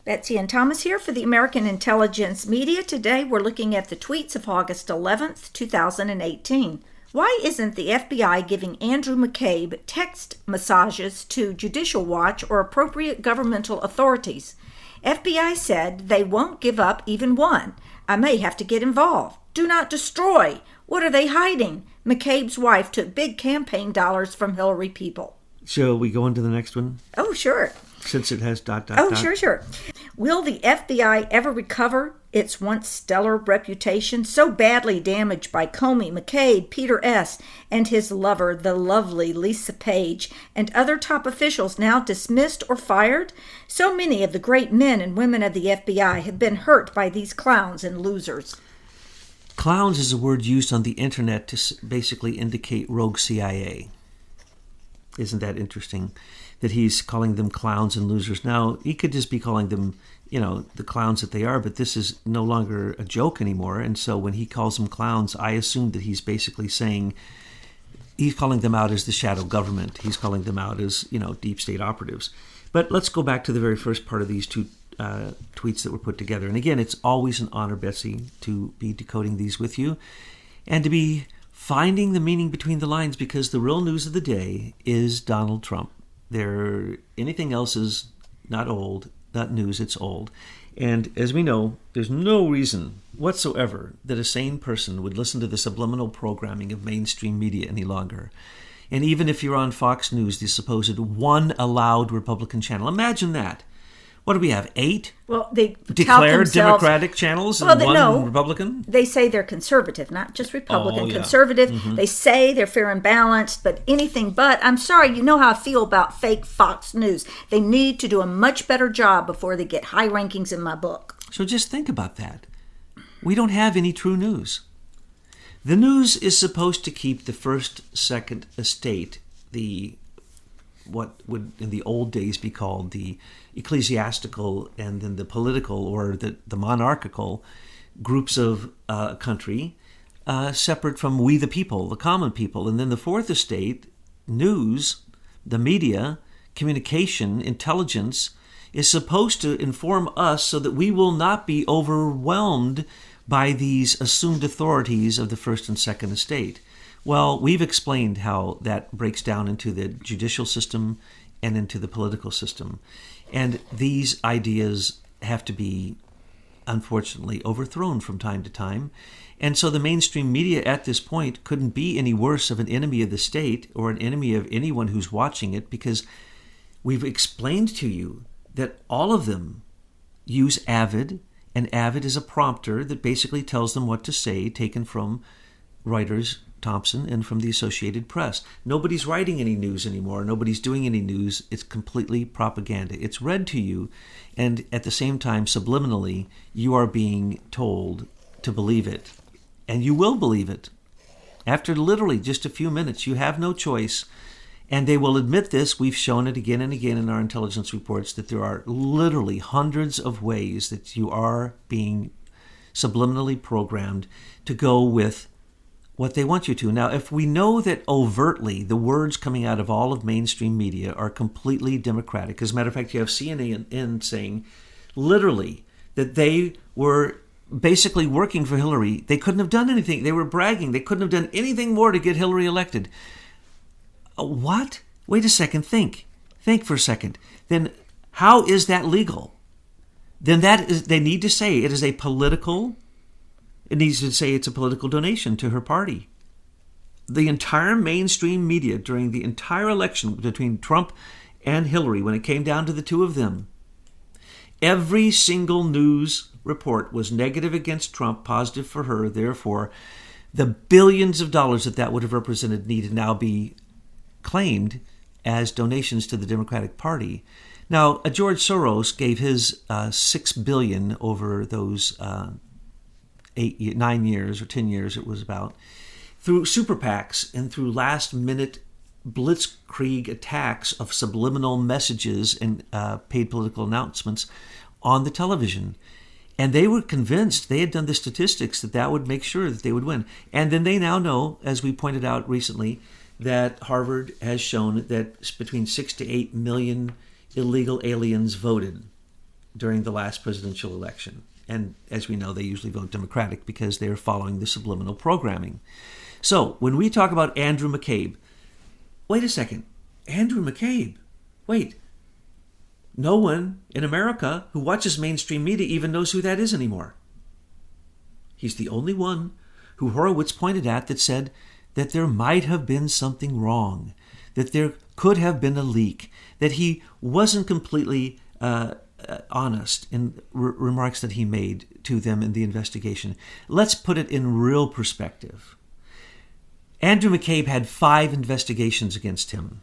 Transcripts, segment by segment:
Betsy and Thomas here for the American Intelligence Media. Today we're looking at the tweets of August 11th, 2018. Why isn't the FBI giving Andrew McCabe text massages to Judicial Watch or appropriate governmental authorities? FBI said they won't give up even one. I may have to get involved. Do not destroy. What are they hiding? McCabe's wife took big campaign dollars from Hillary people. Shall we go on to the next one? Oh, sure. Since it has ... Sure. Will the FBI ever recover its once stellar reputation, so badly damaged by Comey, McCabe, Peter S., and his lover, the lovely Lisa Page, and other top officials now dismissed or fired? So many of the great men and women of the FBI have been hurt by these clowns and losers. Clowns is a word used on the internet to basically indicate rogue CIA. Isn't that interesting? That he's calling them clowns and losers. Now, he could just be calling them, the clowns that they are, but this is no longer a joke anymore. And so when he calls them clowns, I assume that he's basically saying, he's calling them out as the shadow government. He's calling them out as, deep state operatives. But let's go back to the very first part of these two tweets that were put together. And again, it's always an honor, Betsy, to be decoding these with you and to be finding the meaning between the lines, because the real news of the day is Donald Trump. Anything else is not old, not news, it's old. And as we know, there's no reason whatsoever that a sane person would listen to the subliminal programming of mainstream media any longer. And even if you're on Fox News, the supposed one allowed Republican channel, imagine that. What do we have, 8? Well, they declared Democratic channels and one Republican? They say they're conservative, not just Republican. Conservative. Mm-hmm. They say they're fair and balanced, but anything but. I'm sorry, you know how I feel about fake Fox News. They need to do a much better job before they get high rankings in my book. So just think about that. We don't have any true news. The news is supposed to keep the first, second estate, what would in the old days be called the ecclesiastical and then the political or the monarchical groups of country, separate from we the people, the common people. And then the fourth estate, news, the media, communication, intelligence, is supposed to inform us so that we will not be overwhelmed by these assumed authorities of the first and second estate. Well, we've explained how that breaks down into the judicial system and into the political system. And these ideas have to be, unfortunately, overthrown from time to time. And so the mainstream media at this point couldn't be any worse of an enemy of the state or an enemy of anyone who's watching it, because we've explained to you that all of them use Avid, and Avid is a prompter that basically tells them what to say, taken from Reuters, Thompson, and from the Associated Press. Nobody's writing any news anymore. Nobody's doing any news. It's completely propaganda. It's read to you, and at the same time, subliminally, you are being told to believe it. And you will believe it. After literally just a few minutes, you have no choice. And they will admit this. We've shown it again and again in our intelligence reports that there are literally hundreds of ways that you are being subliminally programmed to go with what they want you to. Now, if we know that overtly the words coming out of all of mainstream media are completely democratic, as a matter of fact, you have CNN saying literally that they were basically working for Hillary. They couldn't have done anything. They were bragging. They couldn't have done anything more to get Hillary elected. What? Wait a second. Think for a second. Then how is that legal? Then they need to say it is a political. It needs to say it's a political donation to her party. The entire mainstream media during the entire election between Trump and Hillary, when it came down to the two of them, every single news report was negative against Trump, positive for her. Therefore, the billions of dollars that would have represented need to now be claimed as donations to the Democratic Party. Now, George Soros gave his $6 billion over those 9 years or 10 years it was about, through super PACs and through last-minute blitzkrieg attacks of subliminal messages and paid political announcements on the television. And they were convinced, they had done the statistics, that would make sure that they would win. And then they now know, as we pointed out recently, that Harvard has shown that between 6 to 8 million illegal aliens voted during the last presidential election. And as we know, they usually vote Democratic because they're following the subliminal programming. So when we talk about Andrew McCabe, wait a second. Andrew McCabe? Wait. No one in America who watches mainstream media even knows who that is anymore. He's the only one who Horowitz pointed at that said that there might have been something wrong, that there could have been a leak, that he wasn't completely honest in remarks that he made to them in the investigation. Let's put it in real perspective. Andrew McCabe had 5 investigations against him.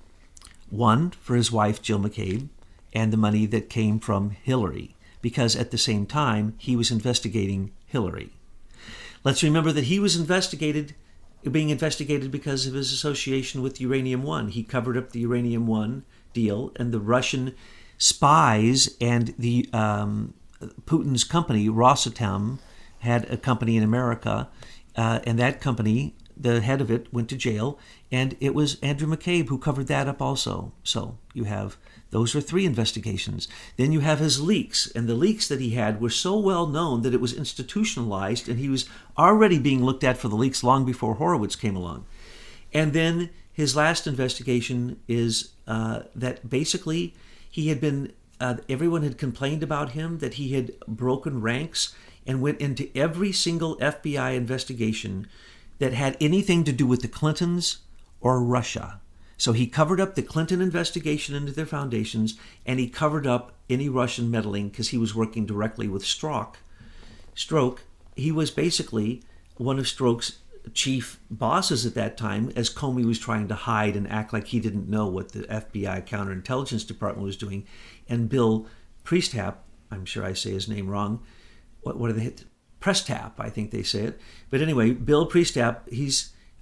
1 for his wife, Jill McCabe, and the money that came from Hillary, because at the same time, he was investigating Hillary. Let's remember that he was being investigated because of his association with Uranium One. He covered up the Uranium One deal, and the Russian spies and the Putin's company, Rosatom, had a company in America, and that company, the head of it, went to jail, and it was Andrew McCabe who covered that up also. So you have, those are 3 investigations. Then you have his leaks, and the leaks that he had were so well known that it was institutionalized, and he was already being looked at for the leaks long before Horowitz came along. And then his last investigation is that basically he had been, everyone had complained about him, that he had broken ranks and went into every single FBI investigation that had anything to do with the Clintons or Russia. So he covered up the Clinton investigation into their foundations, and he covered up any Russian meddling because he was working directly with Strzok. He was basically one of Strzok's chief bosses at that time, as Comey was trying to hide and act like he didn't know what the FBI counterintelligence department was doing. And Bill Priestap, I'm sure I say his name wrong, what are they? Prestap, I think they say it. But anyway, Bill Priestap,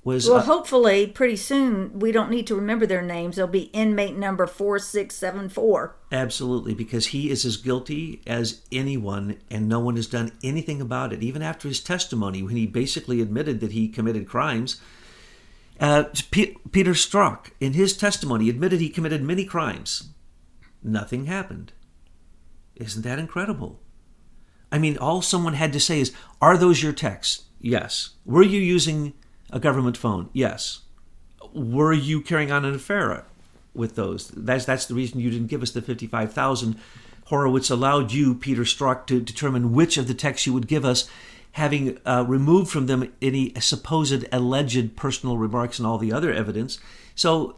Well, hopefully, pretty soon, we don't need to remember their names. They'll be inmate number 4674. Absolutely, because he is as guilty as anyone, and no one has done anything about it. Even after his testimony, when he basically admitted that he committed crimes, Peter Strzok, in his testimony, admitted he committed many crimes. Nothing happened. Isn't that incredible? I mean, all someone had to say is, are those your texts? Yes. Were you using a government phone? Yes. Were you carrying on an affair with those? That's the reason you didn't give us the $55,000. Horowitz allowed you, Peter Strzok, to determine which of the texts you would give us, having removed from them any supposed alleged personal remarks and all the other evidence. So,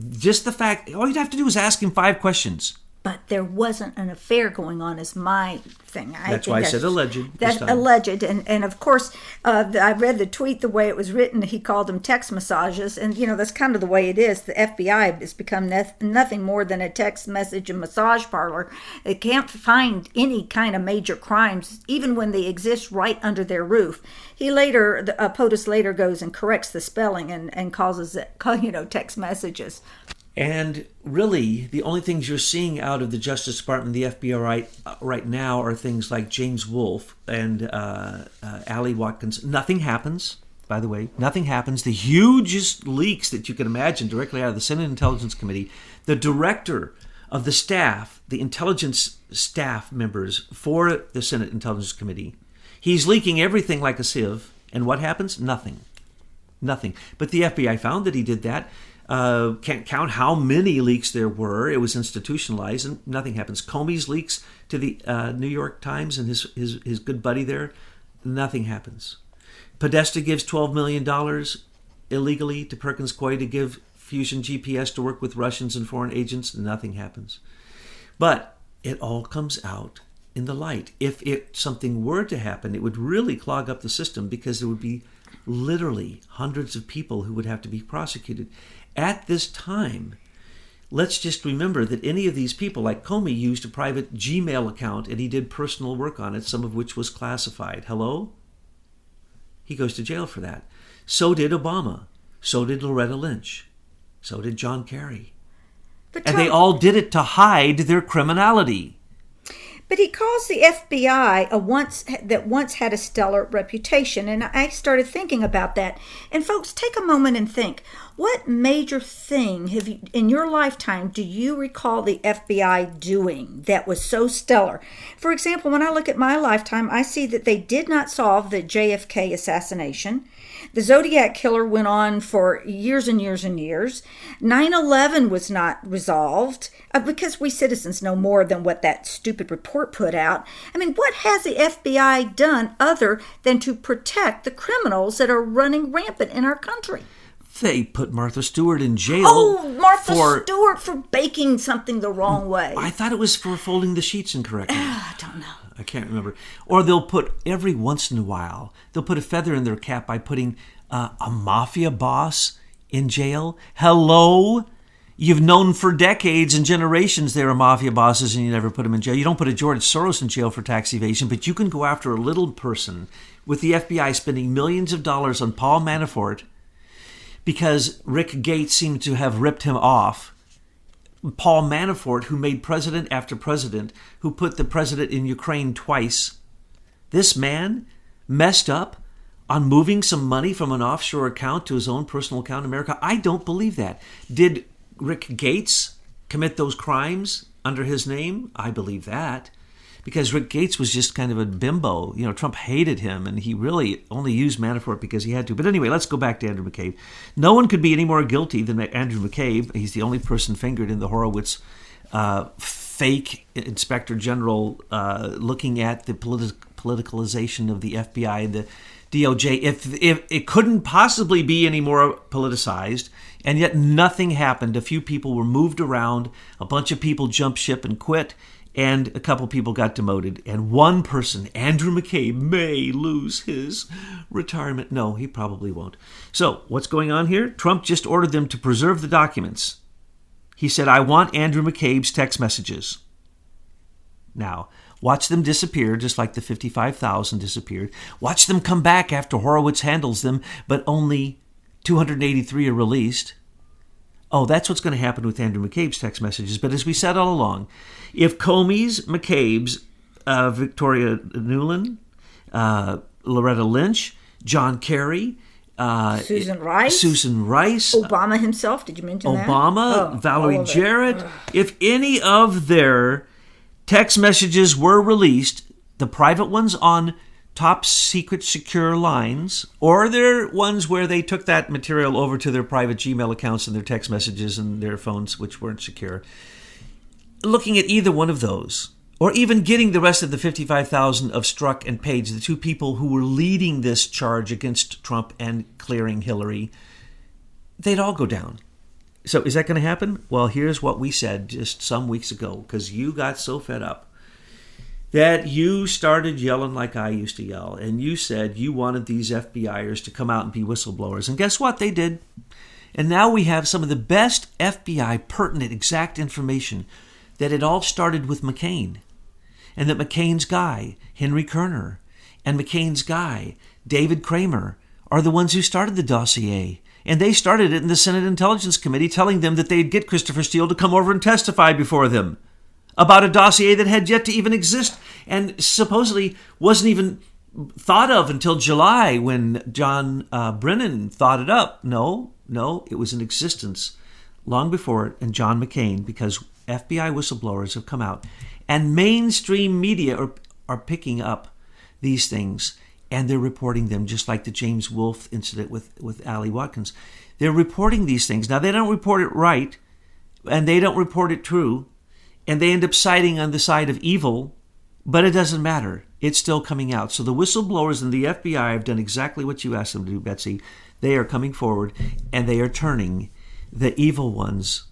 just the fact, all you'd have to do is ask him 5 questions. But there wasn't an affair going on is my thing. That's why I said alleged. That's alleged. And of course, I read the tweet the way it was written. He called them text massages. And, that's kind of the way it is. The FBI has become nothing more than a text message and massage parlor. They can't find any kind of major crimes, even when they exist right under their roof. POTUS later goes and corrects the spelling and calls it, text messages. And really, the only things you're seeing out of the Justice Department and the FBI right now are things like James Wolfe and Ali Watkins. Nothing happens, by the way. Nothing happens. The hugest leaks that you can imagine directly out of the Senate Intelligence Committee. The director of the staff, the intelligence staff members for the Senate Intelligence Committee, he's leaking everything like a sieve. And what happens? Nothing. But the FBI found that he did that. Can't count how many leaks there were. It was institutionalized, and nothing happens. Comey's leaks to the New York Times and his good buddy there, nothing happens. Podesta gives $12 million illegally to Perkins Coie to give Fusion GPS to work with Russians and foreign agents. Nothing happens. But it all comes out in the light. If something were to happen, it would really clog up the system, because there would be literally hundreds of people who would have to be prosecuted. At this time, let's just remember that any of these people, like Comey, used a private Gmail account, and he did personal work on it, some of which was classified. Hello? He goes to jail for that. So did Obama. So did Loretta Lynch. So did John Kerry. And they all did it to hide their criminality. But he calls the FBI that once had a stellar reputation, and I started thinking about that. And folks, take a moment and think: what major thing have you, in your lifetime, do you recall the FBI doing that was so stellar? For example, when I look at my lifetime, I see that they did not solve the JFK assassination. The Zodiac killer went on for years and years and years. 9/11 was not resolved because we citizens know more than what that stupid report put out. I mean, what has the FBI done other than to protect the criminals that are running rampant in our country? They put Martha Stewart in jail. Oh, Martha Stewart for baking something the wrong way. I thought it was for folding the sheets incorrectly. I don't know. I can't remember. Or they'll put, every once in a while, they'll put a feather in their cap by putting a mafia boss in jail. Hello? You've known for decades and generations they were mafia bosses and you never put them in jail. You don't put a George Soros in jail for tax evasion, but you can go after a little person with the FBI spending millions of dollars on Paul Manafort because Rick Gates seemed to have ripped him off. Paul Manafort, who made president after president, who put the president in Ukraine twice. This man messed up on moving some money from an offshore account to his own personal account in America. I don't believe that. Did Rick Gates commit those crimes under his name? I believe that. Because Rick Gates was just kind of a bimbo. You know, Trump hated him, and he really only used Manafort because he had to. But anyway, let's go back to Andrew McCabe. No one could be any more guilty than Andrew McCabe. He's the only person fingered in the Horowitz fake inspector general looking at the politicalization of the FBI and the DOJ. If it couldn't possibly be any more politicized, and yet nothing happened. A few people were moved around. A bunch of people jumped ship and quit. And a couple people got demoted. And one person, Andrew McCabe, may lose his retirement. No, he probably won't. So what's going on here? Trump just ordered them to preserve the documents. He said, I want Andrew McCabe's text messages. Now, watch them disappear, just like the 55,000 disappeared. Watch them come back after Horowitz handles them, but only 283 are released. Oh, that's what's going to happen with Andrew McCabe's text messages. But as we said all along, if Comey's, McCabe's, Victoria Nuland, Loretta Lynch, John Kerry, Susan Rice, Obama himself, did you mention that? Obama, Valerie Jarrett, if any of their text messages were released, the private ones on top secret secure lines, or they're ones where they took that material over to their private Gmail accounts and their text messages and their phones, which weren't secure. Looking at either one of those, or even getting the rest of the 55,000 of Strzok and Page, the two people who were leading this charge against Trump and clearing Hillary, they'd all go down. So is that going to happen? Well, here's what we said just some weeks ago, because you got so fed up that you started yelling like I used to yell, and you said you wanted these FBIers to come out and be whistleblowers. And guess what? They did. And now we have some of the best FBI pertinent, exact information that it all started with McCain, and that McCain's guy, Henry Kerner, and McCain's guy, David Kramer, are the ones who started the dossier. And they started it in the Senate Intelligence Committee, telling them that they'd get Christopher Steele to come over and testify before them about a dossier that had yet to even exist and supposedly wasn't even thought of until July when John Brennan thought it up. No, it was in existence long before it, and John McCain, because FBI whistleblowers have come out and mainstream media are picking up these things and they're reporting them, just like the James Wolfe incident with Ali Watkins. They're reporting these things. Now, they don't report it right and they don't report it true, and they end up siding on the side of evil, but it doesn't matter. It's still coming out. So the whistleblowers in the FBI have done exactly what you asked them to do, Betsy. They are coming forward, and they are turning the evil ones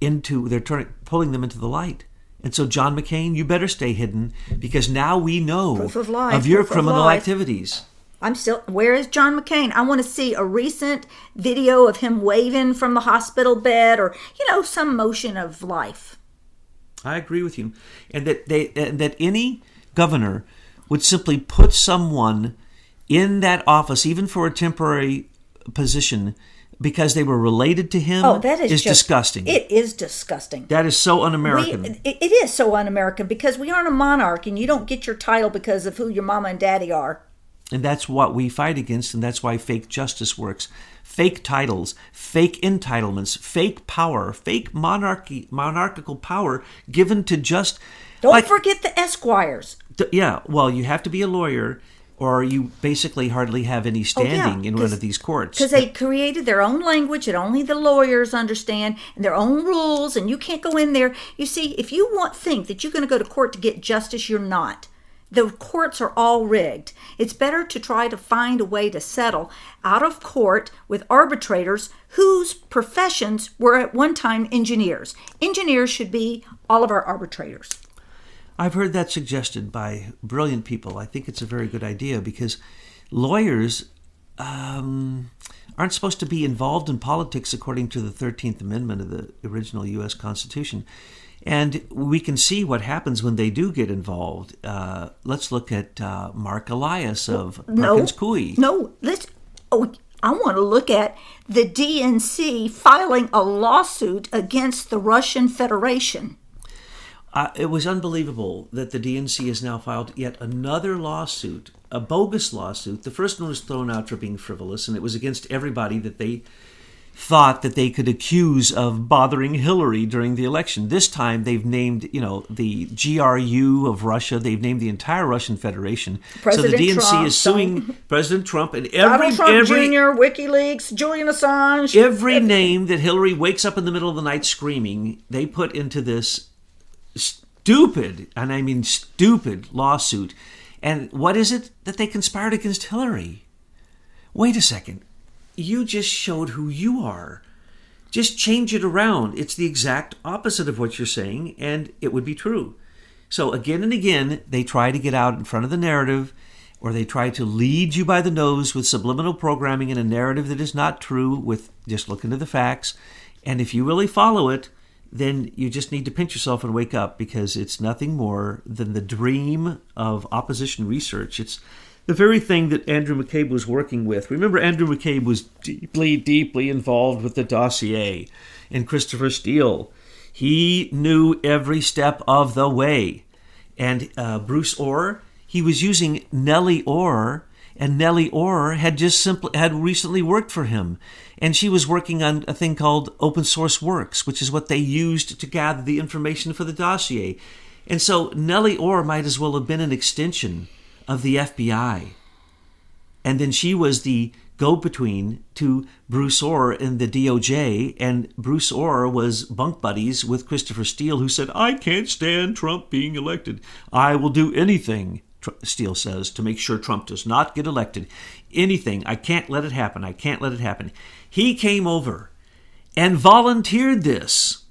pulling them into the light. And so, John McCain, you better stay hidden, because now we know of your criminal activities. Where is John McCain? I want to see a recent video of him waving from the hospital bed, or, some motion of life. I agree with you. And that any governor would simply put someone in that office, even for a temporary position, because they were related to him Oh, that is just disgusting. It is disgusting. That is so un-American. It is so un-American because we aren't a monarch, and you don't get your title because of who your mama and daddy are. And that's what we fight against, and that's why fake justice works. Fake titles, fake entitlements, fake power, fake monarchical power given to just... Don't forget the Esquires. Yeah, well, you have to be a lawyer, or you basically hardly have any standing in one of these courts. Because they created their own language that only the lawyers understand, and their own rules, and you can't go in there. You see, if you think that you're going to go to court to get justice, you're not. The courts are all rigged. It's better to try to find a way to settle out of court with arbitrators whose professions were at one time engineers. Engineers should be all of our arbitrators. I've heard that suggested by brilliant people. I think it's a very good idea because lawyers aren't supposed to be involved in politics according to the 13th Amendment of the original U.S. Constitution. And we can see what happens when they do get involved. Let's look at Mark Elias of Perkins Coie. I want to look at the DNC filing a lawsuit against the Russian Federation. It was unbelievable that the DNC has now filed yet another lawsuit, a bogus lawsuit. The first one was thrown out for being frivolous, and it was against everybody that they thought that they could accuse of bothering Hillary during the election. This time they've named, the GRU of Russia. They've named the entire Russian Federation. President so the DNC Trump, is suing President Trump and Donald Trump Jr., WikiLeaks, Julian Assange. Every name that Hillary wakes up in the middle of the night screaming, they put into this stupid, and I mean stupid, lawsuit. And what is it that they conspired against Hillary? Wait a second. You just showed who you are. Just change it around. It's the exact opposite of what you're saying, and it would be true. So again and again, they try to get out in front of the narrative, or they try to lead you by the nose with subliminal programming in a narrative that is not true with just look into the facts. And if you really follow it, then you just need to pinch yourself and wake up, because it's nothing more than the dream of opposition research. It's the very thing that Andrew McCabe was working with. Remember, Andrew McCabe was deeply, deeply involved with the dossier and Christopher Steele. He knew every step of the way. And Bruce Orr, he was using Nellie Orr, and Nellie Orr had recently worked for him. And she was working on a thing called Open Source Works, which is what they used to gather the information for the dossier. And so Nellie Orr might as well have been an extension of the FBI. And then she was the go-between to Bruce Orr in the DOJ, and Bruce Orr was bunk buddies with Christopher Steele, who said, I can't stand Trump being elected. I will do anything, Steele says, to make sure Trump does not get elected. Anything. I can't let it happen. I can't let it happen. He came over and volunteered this.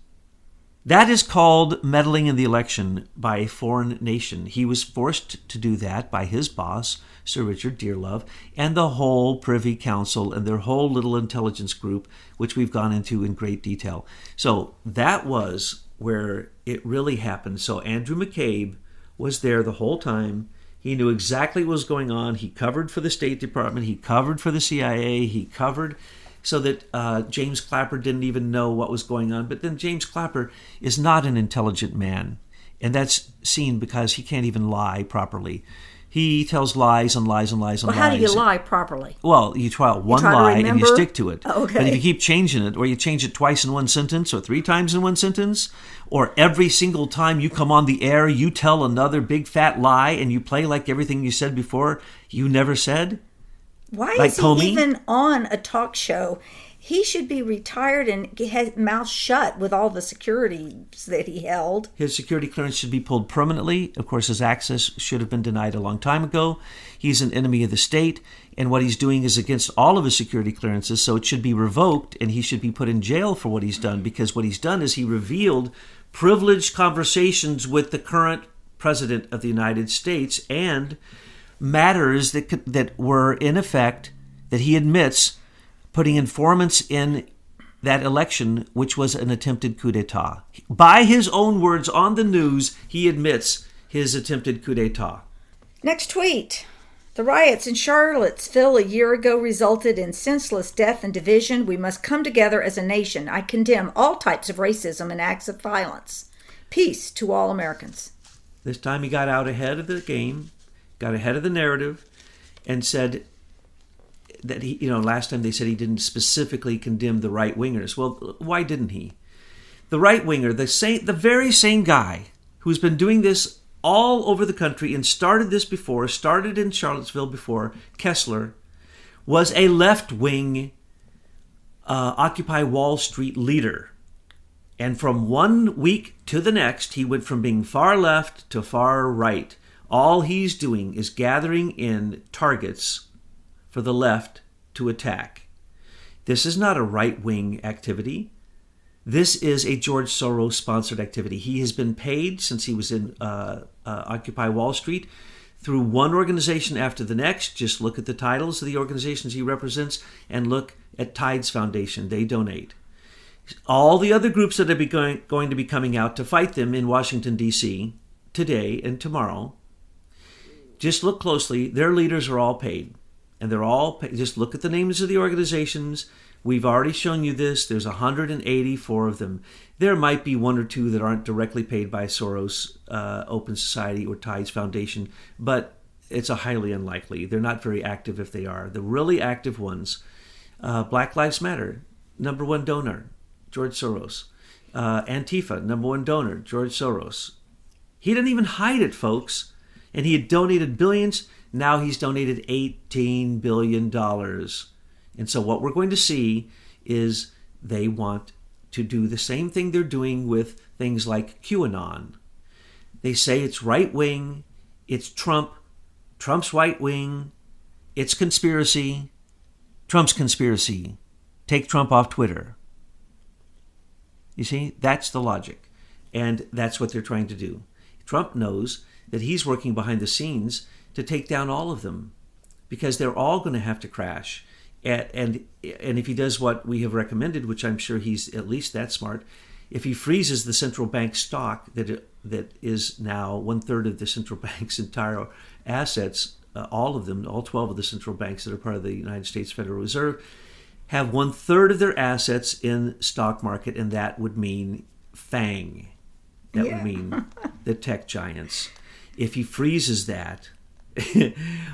That is called meddling in the election by a foreign nation. He was forced to do that by his boss, Sir Richard Dearlove, and the whole Privy Council and their whole little intelligence group, which we've gone into in great detail. So that was where it really happened. So Andrew McCabe was there the whole time. He knew exactly what was going on. He covered for the State Department. He covered for the CIA. He covered so that James Clapper didn't even know what was going on. But then James Clapper is not an intelligent man. And that's seen because he can't even lie properly. He tells lies and lies and lies and lies. Well, how do you lie properly? Well, you try out one lie and you stick to it. Okay. But if you keep changing it, or you change it twice in one sentence, or 3 times in one sentence, or every single time you come on the air, you tell another big fat lie and you play like everything you said before you never said. Why like is he Comey? even on a talk show? He should be retired and get his mouth shut with all the securities that he held. His security clearance should be pulled permanently. Of course, his access should have been denied a long time ago. He's an enemy of the state, and what he's doing is against all of his security clearances, so it should be revoked, and he should be put in jail for what he's done, because what he's done is he revealed privileged conversations with the current president of the United States and matters that were in effect, that he admits, putting informants in that election, which was an attempted coup d'etat. By his own words on the news, he admits his attempted coup d'etat. Next tweet. The riots in Charlottesville a year ago resulted in senseless death and division. We must come together as a nation. I condemn all types of racism and acts of violence. Peace to all Americans. This time he got out ahead of the game, got ahead of the narrative, and said that last time they said he didn't specifically condemn the right-wingers. Well, why didn't he? The right-winger, the very same guy who's been doing this all over the country and started in Charlottesville before, Kessler, was a left-wing Occupy Wall Street leader. And from one week to the next, he went from being far left to far right. All he's doing is gathering in targets for the left to attack. This is not a right-wing activity. This is a George Soros-sponsored activity. He has been paid since he was in Occupy Wall Street through one organization after the next. Just look at the titles of the organizations he represents and look at Tides Foundation. They donate. All the other groups that are going to be coming out to fight them in Washington, D.C. today and tomorrow, just look closely. Their leaders are all paid. And they're all paid. Just look at the names of the organizations. We've already shown you this. There's 184 of them. There might be one or two that aren't directly paid by Soros, Open Society, or Tides Foundation, but it's a highly unlikely. They're not very active if they are. The really active ones, Black Lives Matter, number one donor, George Soros. Antifa, number one donor, George Soros. He didn't even hide it, folks. And he had donated billions. Now he's donated $18 billion. And so what we're going to see is they want to do the same thing they're doing with things like QAnon. They say it's right-wing, it's Trump, Trump's right-wing, it's conspiracy, Trump's conspiracy. Take Trump off Twitter. You see, that's the logic. And that's what they're trying to do. Trump knows that he's working behind the scenes to take down all of them because they're all going to have to crash. And if he does what we have recommended, which I'm sure he's at least that smart, if he freezes the central bank stock that is now 1/3 of the central bank's entire assets, all of them, all 12 of the central banks that are part of the United States Federal Reserve, have 1/3 of their assets in stock market, and that would mean FANG. That would mean the tech giants. If he freezes that,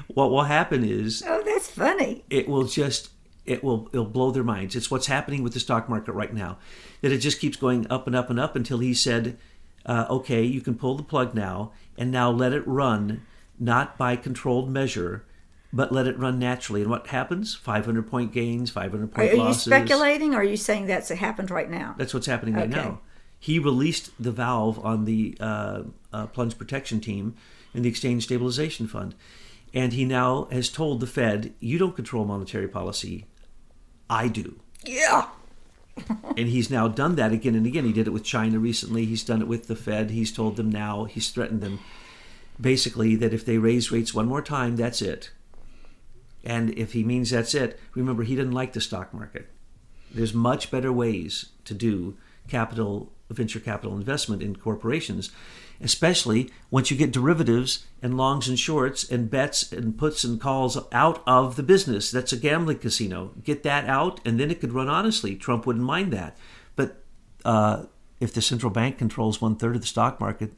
what will happen is... Oh, that's funny. It'll blow their minds. It's what's happening with the stock market right now. That it just keeps going up and up and up until he said, okay, you can pull the plug now, and now let it run, not by controlled measure, but let it run naturally. And what happens? 500-point gains, 500-point losses. Are you speculating, or are you saying that's happened right now? That's what's happening right now. He released the valve on the plunge protection team in the Exchange Stabilization Fund. And he now has told the Fed, you don't control monetary policy. I do. Yeah. And he's now done that again and again. He did it with China recently. He's done it with the Fed. He's told them now, he's threatened them, basically, that if they raise rates one more time, that's it. And if he means that's it, remember, he doesn't like the stock market. There's much better ways to do venture capital investment in corporations, especially once you get derivatives and longs and shorts and bets and puts and calls out of the business. That's a gambling casino. Get that out, and then it could run honestly. Trump wouldn't mind that. But if the central bank controls 1/3 of the stock market,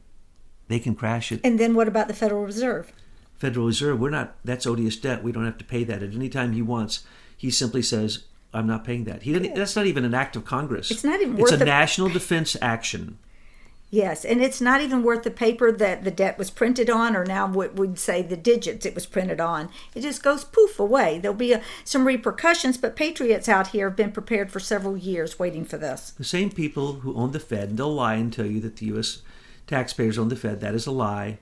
they can crash it. And then what about the Federal Reserve? Federal Reserve, that's odious debt. We don't have to pay that at any time he wants. He simply says, I'm not paying that. That's not even an act of Congress. It's not even worth It's a national defense action. Yes, and it's not even worth the paper that the debt was printed on, or now what we'd say the digits it was printed on. It just goes poof away. There'll be some repercussions, but patriots out here have been prepared for several years waiting for this. The same people who own the Fed, they'll lie and tell you that the U.S. taxpayers own the Fed. That is a lie.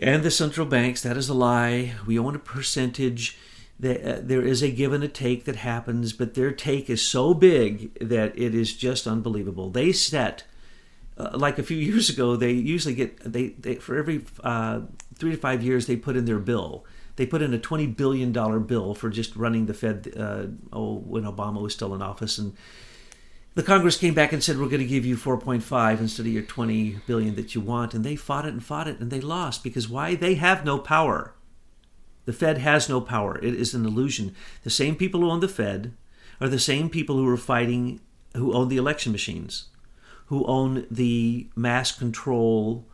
And the central banks, that is a lie. We own a percentage. There is a give and a take that happens, but their take is so big that it is just unbelievable. They set, like a few years ago, they usually get, they for every 3 to 5 years, they put in their bill. They put in a $20 billion bill for just running the Fed when Obama was still in office. And the Congress came back and said, we're going to give you 4.5 instead of your 20 billion that you want. And they fought it, and they lost. Because why? They have no power. The Fed has no power. It is an illusion. The same people who own the Fed are the same people who are fighting, who own the election machines, who own the mass control,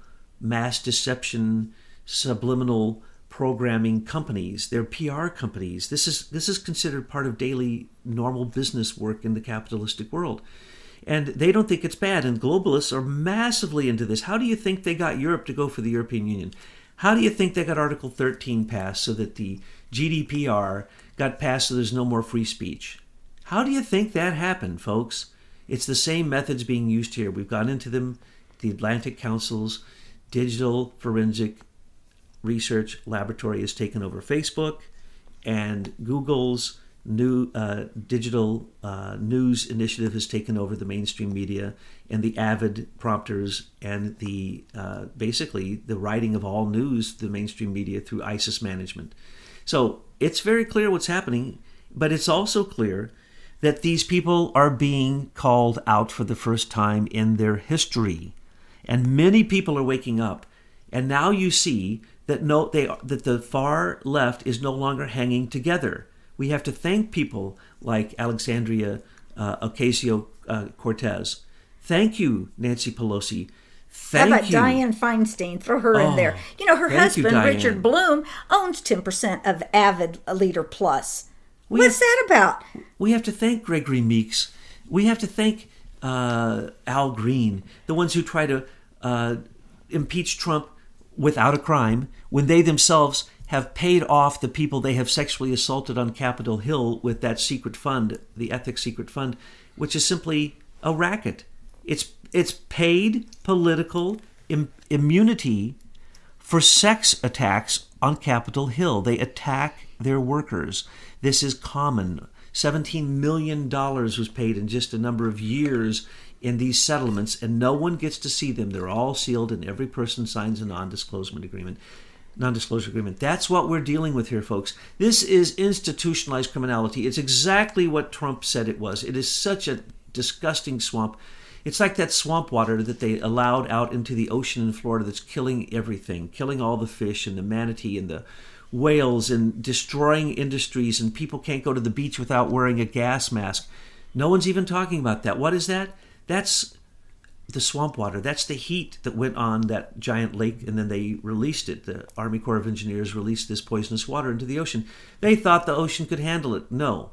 mass deception, subliminal programming companies. They're PR companies. This is considered part of daily normal business work in the capitalistic world. And they don't think it's bad. And globalists are massively into this. How do you think they got Europe to go for the European Union? How do you think they got Article 13 passed so that the GDPR got passed so there's no more free speech? How do you think that happened, folks? It's the same methods being used here. We've gone into them, the Atlantic Council's Digital Forensic Research Laboratory has taken over Facebook, and Google's new digital news initiative has taken over the mainstream media, and the Avid prompters and the basically the writing of all news, the mainstream media through ISIS management. So it's very clear what's happening, but it's also clear that these people are being called out for the first time in their history. And many people are waking up. And now you see that that the far left is no longer hanging together. We have to thank people like Alexandria Ocasio-Cortez. Thank you, Nancy Pelosi. How about Dianne Feinstein? Throw her in there. You know, her husband, Richard Bloom, owns 10% of Avid Leader Plus. What's that about? We have to thank Gregory Meeks. We have to thank Al Green, the ones who try to impeach Trump without a crime when they themselves have paid off the people they have sexually assaulted on Capitol Hill with that secret fund, the Ethics Secret Fund, which is simply a racket. It's paid political immunity for sex attacks on Capitol Hill. They attack their workers. This is common. $17 million was paid in just a number of years in these settlements, and no one gets to see them. They're all sealed, and every person signs a non-disclosure agreement. That's what we're dealing with here, folks. This is institutionalized criminality. It's exactly what Trump said it was. It is such a disgusting swamp. It's like that swamp water that they allowed out into the ocean in Florida that's killing everything, killing all the fish and the manatee and the whales and destroying industries, and people can't go to the beach without wearing a gas mask. No one's even talking about that. What is that? That's the swamp water. That's the heat that went on that giant lake, and then they released it. The Army Corps of Engineers released this poisonous water into the ocean. They thought the ocean could handle it. No.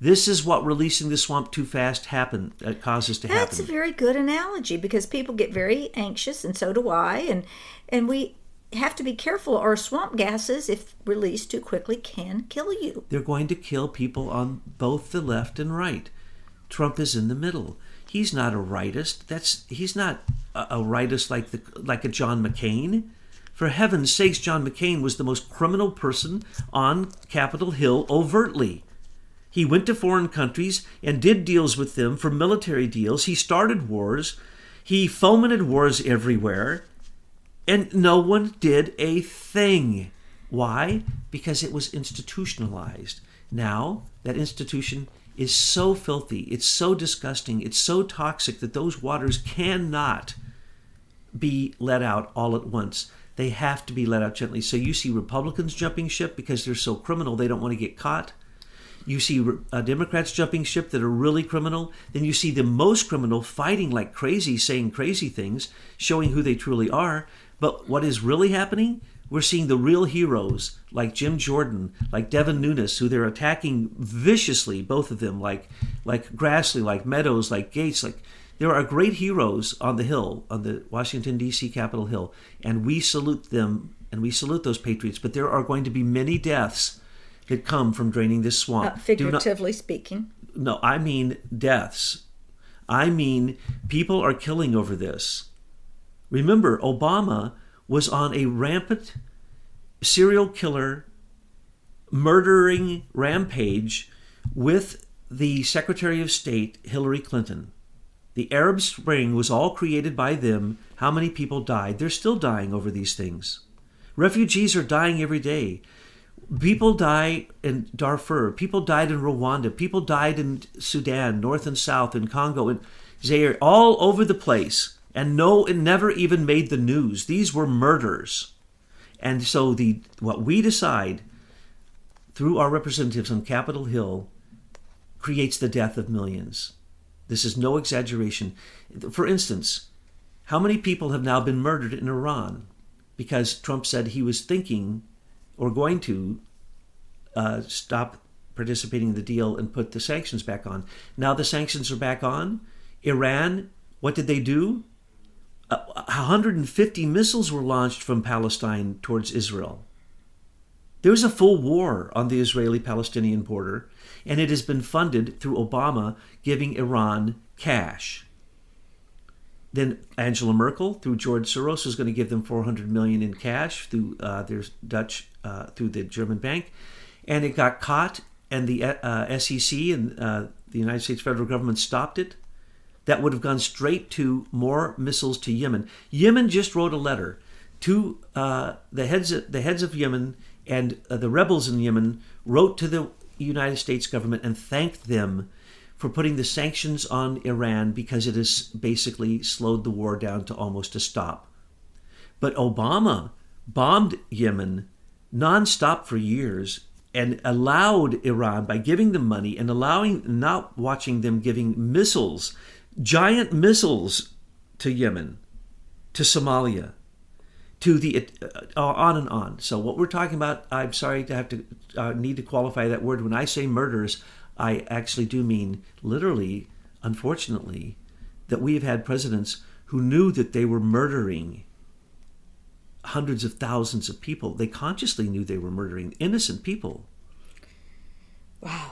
This is what releasing the swamp too fast causes to happen. That's a very good analogy, because people get very anxious, and so do I, and we have to be careful, or swamp gases, if released too quickly, can kill you. They're going to kill people on both the left and right. Trump is in the middle. He's not a rightist. He's not a rightist like a John McCain. For heaven's sakes, John McCain was the most criminal person on Capitol Hill overtly. He went to foreign countries and did deals with them for military deals. He started wars. He fomented wars everywhere. And no one did a thing. Why? Because it was institutionalized. Now, that institution is so filthy, it's so disgusting, it's so toxic that those waters cannot be let out all at once. They have to be let out gently. So you see Republicans jumping ship because they're so criminal they don't want to get caught. You see Democrats jumping ship that are really criminal. Then you see the most criminal fighting like crazy, saying crazy things, showing who they truly are. But what is really happening? We're seeing the real heroes like Jim Jordan, like Devin Nunes, who they're attacking viciously, both of them, like Grassley, like Meadows, like Gates. Like there are great heroes on the Hill, on the Washington, D.C. Capitol Hill, and we salute them, and we salute those patriots. But there are going to be many deaths that come from draining this swamp. Figuratively speaking. No, I mean deaths. I mean people are killing over this. Remember, Obama was on a rampant serial killer murdering rampage with the Secretary of State, Hillary Clinton. The Arab Spring was all created by them. How many people died? They're still dying over these things. Refugees are dying every day. People die in Darfur. People died in Rwanda. People died in Sudan, North and South, in Congo, and Zaire, all over the place. And no, it never even made the news. These were murders. And so what we decide through our representatives on Capitol Hill creates the death of millions. This is no exaggeration. For instance, how many people have now been murdered in Iran because Trump said he was thinking or going to stop participating in the deal and put the sanctions back on? Now the sanctions are back on. Iran, what did they do? 150 missiles were launched from Palestine towards Israel. There's a full war on the Israeli-Palestinian border, and it has been funded through Obama giving Iran cash. Then Angela Merkel, through George Soros, is going to give them $400 million in cash through their through the German bank, and it got caught, and the SEC and the United States federal government stopped it. That would have gone straight to more missiles to Yemen. Yemen just wrote a letter to the heads of Yemen, and the rebels in Yemen wrote to the United States government and thanked them for putting the sanctions on Iran because it has basically slowed the war down to almost a stop. But Obama bombed Yemen nonstop for years and allowed Iran, by giving them money and not watching them giving missiles, giant missiles to Yemen, to Somalia, to the on and on. So what we're talking about, I'm sorry to have to need to qualify that word. When I say murders, I actually do mean literally, unfortunately, that we have had presidents who knew that they were murdering hundreds of thousands of people. They consciously knew they were murdering innocent people. Wow.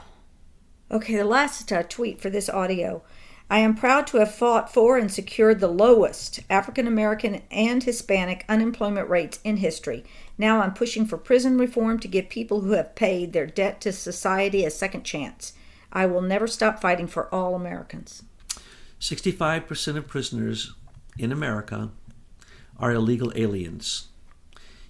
Okay, the last tweet for this audio. I am proud to have fought for and secured the lowest African American and Hispanic unemployment rates in history. Now I'm pushing for prison reform to give people who have paid their debt to society a second chance. I will never stop fighting for all Americans. 65% of prisoners in America are illegal aliens.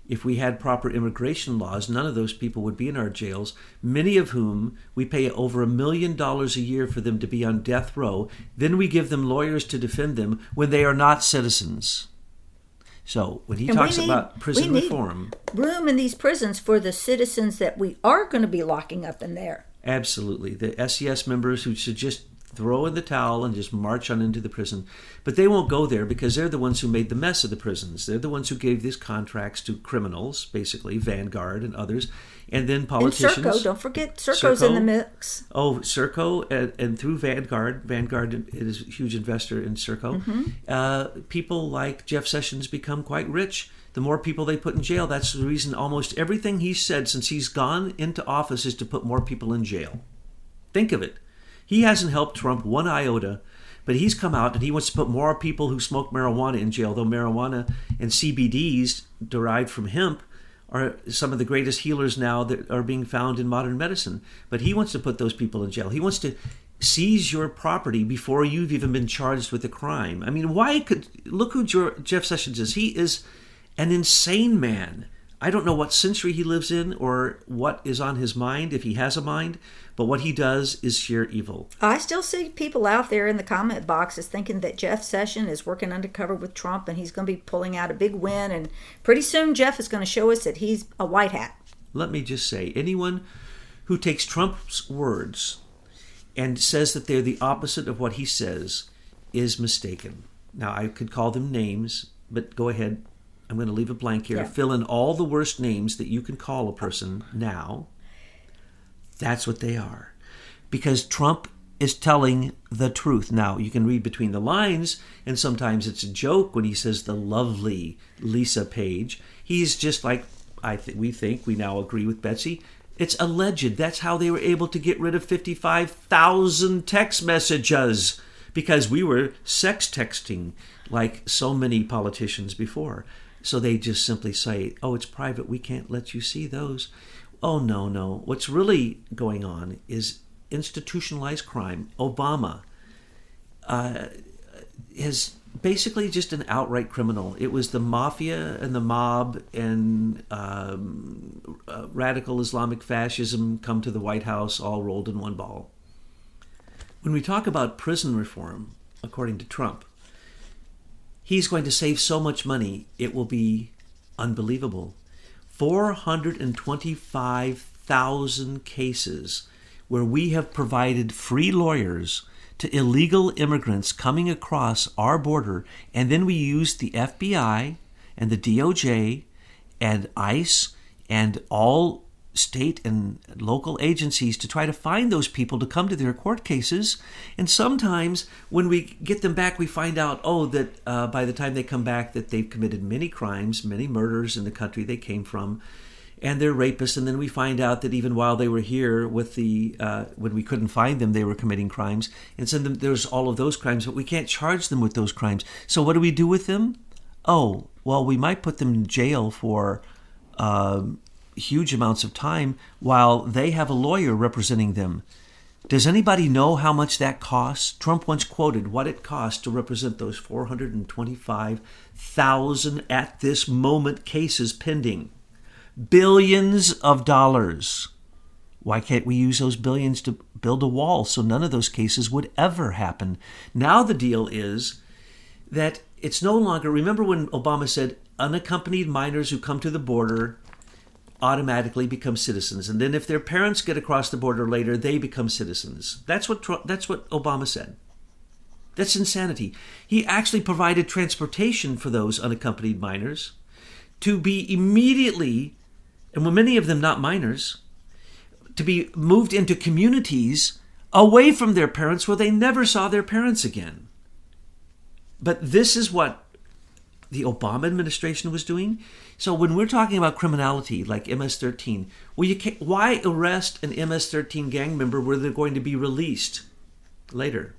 If we had proper immigration laws, none of those people would be in our jails, many of whom we pay over $1 million a year for them to be on death row. Then we give them lawyers to defend them when they are not citizens. So when he talks about prison reform, room in these prisons for the citizens that we are going to be locking up in there. Absolutely. The SES members who should just throw in the towel and just march on into the prison. But they won't go there because they're the ones who made the mess of the prisons. They're the ones who gave these contracts to criminals, basically, Vanguard and others. And then politicians. And Serco, don't forget, Serco's in the mix. Oh, Serco, and through Vanguard is a huge investor in Serco. Mm-hmm. People like Jeff Sessions become quite rich. The more people they put in jail, that's the reason almost everything he's said since he's gone into office is to put more people in jail. Think of it. He hasn't helped Trump one iota, but he's come out and he wants to put more people who smoke marijuana in jail, though marijuana and CBDs derived from hemp are some of the greatest healers now that are being found in modern medicine. But he wants to put those people in jail. He wants to seize your property before you've even been charged with a crime. I mean, look who Jeff Sessions is. He is an insane man. I don't know what century he lives in or what is on his mind, if he has a mind, but what he does is sheer evil. I still see people out there in the comment boxes thinking that Jeff Sessions is working undercover with Trump and he's going to be pulling out a big win, and pretty soon Jeff is going to show us that he's a white hat. Let me just say, anyone who takes Trump's words and says that they're the opposite of what he says is mistaken. Now, I could call them names, but go ahead. I'm going to leave it blank here. Yeah. Fill in all the worst names that you can call a person now. That's what they are. Because Trump is telling the truth. Now, you can read between the lines, and sometimes it's a joke when he says the lovely Lisa Page. He's just like, we now agree with Betsy. It's alleged. That's how they were able to get rid of 55,000 text messages, because we were sex texting like so many politicians before. So they just simply say, oh, it's private, we can't let you see those. Oh, no. What's really going on is institutionalized crime. Obama is basically just an outright criminal. It was the mafia and the mob and radical Islamic fascism come to the White House all rolled in one ball. When we talk about prison reform, according to Trump, he's going to save so much money, it will be unbelievable. 1,000 cases where we have provided free lawyers to illegal immigrants coming across our border, and then we used the FBI and the DOJ and ICE and all state and local agencies to try to find those people to come to their court cases. And sometimes when we get them back, we find out, that by the time they come back that they've committed many crimes, many murders in the country they came from, and they're rapists. And then we find out that even while they were here with when we couldn't find them, they were committing crimes. And so there's all of those crimes, but we can't charge them with those crimes. So what do we do with them? We might put them in jail for huge amounts of time while they have a lawyer representing them. Does anybody know how much that costs? Trump once quoted what it costs to represent those 425,000 at this moment cases pending. Billions of dollars. Why can't we use those billions to build a wall so none of those cases would ever happen? Now the deal is that it's no longer, remember when Obama said unaccompanied minors who come to the border automatically become citizens, and then if their parents get across the border later, they become citizens. That's what Obama said. That's insanity. He actually provided transportation for those unaccompanied minors to be immediately, and many of them not minors, to be moved into communities away from their parents where they never saw their parents again. But this is what the Obama administration was doing. So when we're talking about criminality like MS-13, why arrest an MS-13 gang member where they're going to be released later?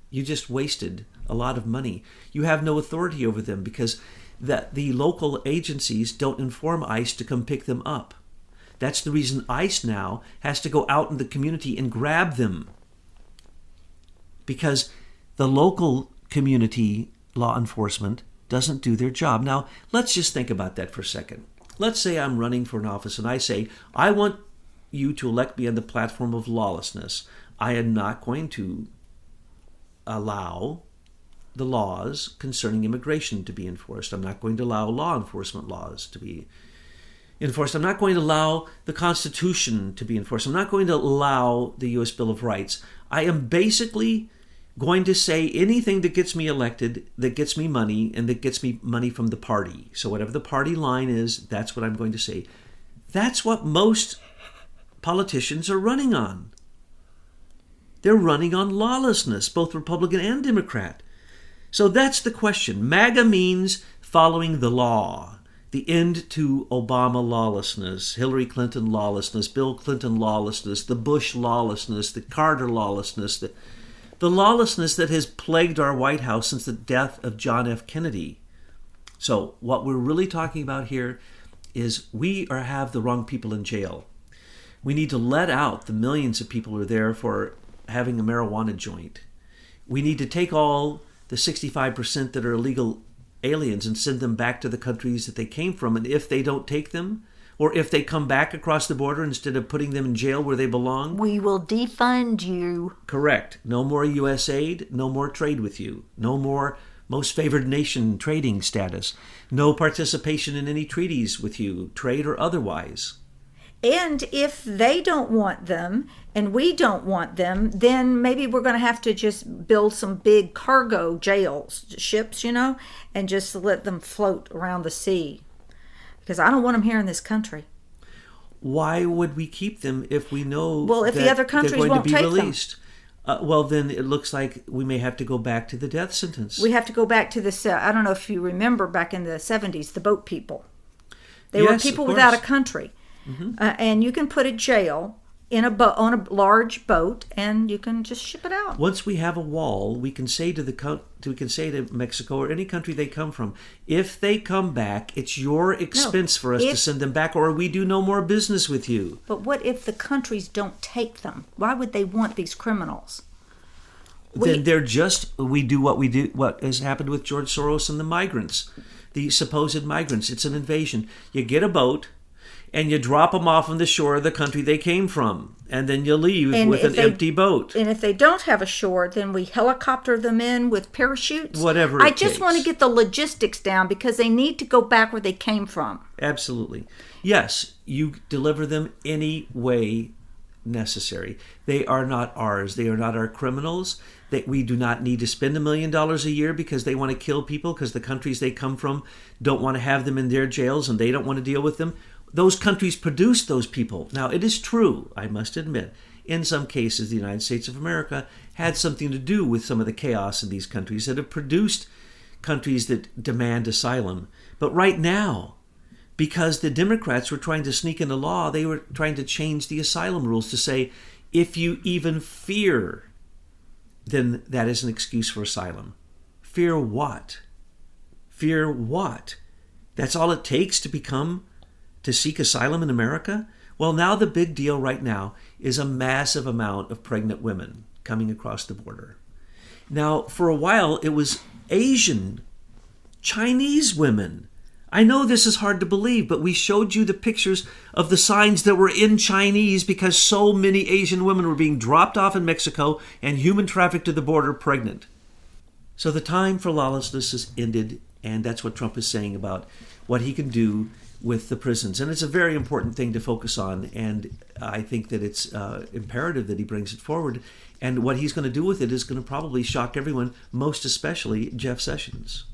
You just wasted a lot of money. You have no authority over them because the local agencies don't inform ICE to come pick them up. That's the reason ICE now has to go out in the community and grab them, because the local community law enforcement doesn't do their job. Now, let's just think about that for a second. Let's say I'm running for an office and I say, I want you to elect me on the platform of lawlessness. I am not going to allow the laws concerning immigration to be enforced. I'm not going to allow law enforcement laws to be enforced. I'm not going to allow the Constitution to be enforced. I'm not going to allow the U.S. Bill of Rights. I am basically going to say anything that gets me elected, that gets me money, and that gets me money from the party. So whatever the party line is, that's what I'm going to say. That's what most politicians are running on. They're running on lawlessness, both Republican and Democrat. So that's the question. MAGA means following the law. The end to Obama lawlessness, Hillary Clinton lawlessness, Bill Clinton lawlessness, the Bush lawlessness, the Carter lawlessness, the lawlessness that has plagued our White House since the death of John F. Kennedy. So what we're really talking about here is we have the wrong people in jail. We need to let out the millions of people who are there for having a marijuana joint. We need to take all the 65% that are illegal aliens and send them back to the countries that they came from. And if they don't take them, or if they come back across the border instead of putting them in jail where they belong, we will defund you. Correct. No more U.S. aid, no more trade with you, no more most favored nation trading status, no participation in any treaties with you, trade or otherwise. And if they don't want them and we don't want them, then maybe we're going to have to just build some big cargo ships, and just let them float around the sea. Because I don't want them here in this country. Why would we keep them if we know if the other countries they're going won't to be take released? Then it looks like we may have to go back to the death sentence. We have to go back to this. I don't know if you remember back in the 70s, the boat people. They were people without a country. Mm-hmm. And you can put a jail in on a large boat, and you can just ship it out. Once we have a wall, we can say to Mexico or any country they come from, if they come back, it's your expense for us to send them back, or we do no more business with you. But what if the countries don't take them? Why would they want these criminals? Then we do what has happened with George Soros and the migrants, the supposed migrants. It's an invasion. You get a boat, and you drop them off on the shore of the country they came from, and then you leave And with if an they- empty boat. And if they don't have a shore, then we helicopter them in with parachutes. Whatever I it just want to takes. get the logistics down because they need to go back where they came from. Absolutely. Yes, you deliver them any way necessary. They are not ours. They are not our criminals. We do not need to spend $1 million a year because they want to kill people because the countries they come from don't want to have them in their jails and they don't want to deal with them. Those countries produce those people. Now, it is true, I must admit, in some cases, the United States of America had something to do with some of the chaos in these countries that have produced countries that demand asylum. But right now, because the Democrats were trying to sneak in a law, they were trying to change the asylum rules to say, if you even fear, then that is an excuse for asylum. Fear what? Fear what? That's all it takes to seek asylum in America? Well, now the big deal right now is a massive amount of pregnant women coming across the border. Now, for a while, it was Asian, Chinese women. I know this is hard to believe, but we showed you the pictures of the signs that were in Chinese because so many Asian women were being dropped off in Mexico and human trafficked to the border pregnant. So the time for lawlessness has ended, and that's what Trump is saying about what he can do with the prisons. And it's a very important thing to focus on, and I think that it's imperative that he brings it forward. And what he's going to do with it is going to probably shock everyone, most especially Jeff Sessions.